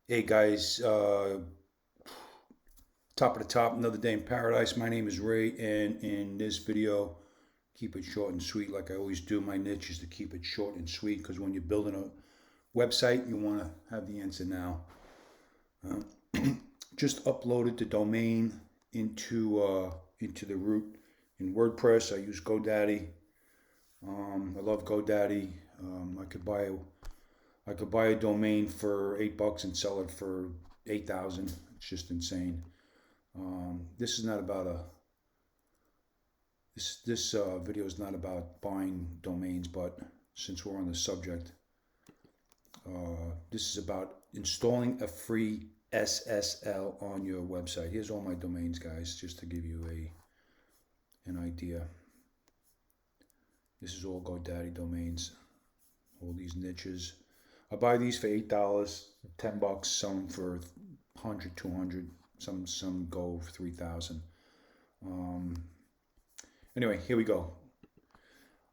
Hey guys, top of the top, another day in paradise. My name is Ray, and in this video, keep it short and sweet like I always do. My niche is to keep it short and sweet because when you're building a website, you want to have the answer now. Just uploaded the domain into the root in WordPress. I use GoDaddy. I love GoDaddy. I could buy a domain for $8 and sell it for 8,000. It's just insane. This is not about this video is not about buying domains, but since we're on the subject, this is about installing a free SSL on your website. Here's all my domains, guys, just to give you an idea. This is all GoDaddy domains, all these niches. I buy these for $8, $10, some for 100, 200, some go for 3,000. Anyway, here we go.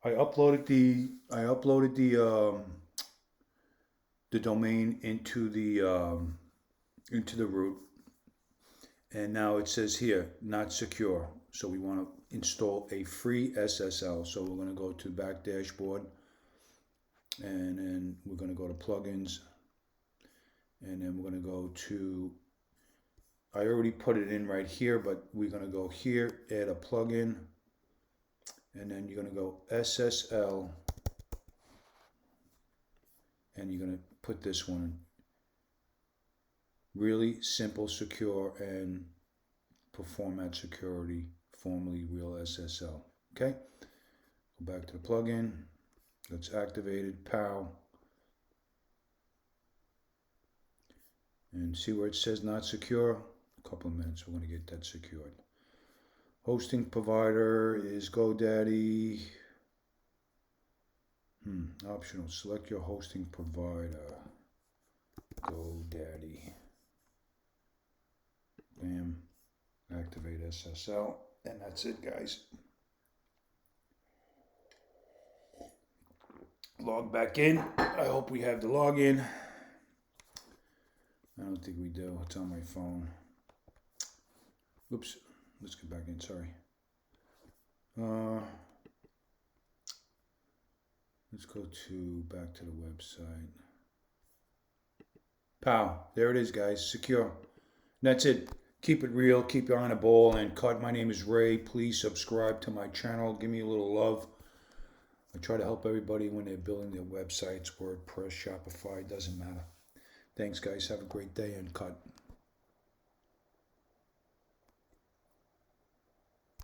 I uploaded the domain into the root, and now it says here not secure. So we want to install a free SSL. So we're going to go to back dashboard, and then we're going to go to plugins, and then we're going to go to, I already put it in right here, but we're going to go here, add a plugin, and then you're going to go SSL, and you're going to put this one, really simple, secure, and perform at security, formerly real SSL. Okay, go back to the plugin. Let's activate it, pow, and see where it says not secure. A couple of minutes, we're going to get that secured. Hosting provider is GoDaddy. Optional, select your hosting provider. GoDaddy. Bam, activate SSL, and that's it, guys. Log back in. I hope we have the login. I don't think we do. It's on my phone. Oops. Let's get back in. Sorry. Let's go back to the website. Pow. There it is, guys. Secure. And that's it. Keep it real. Keep your eye on the ball and cut. My name is Ray. Please subscribe to my channel. Give me a little love. I try to help everybody when they're building their websites, WordPress, Shopify, doesn't matter. Thanks, guys. Have a great day and cut.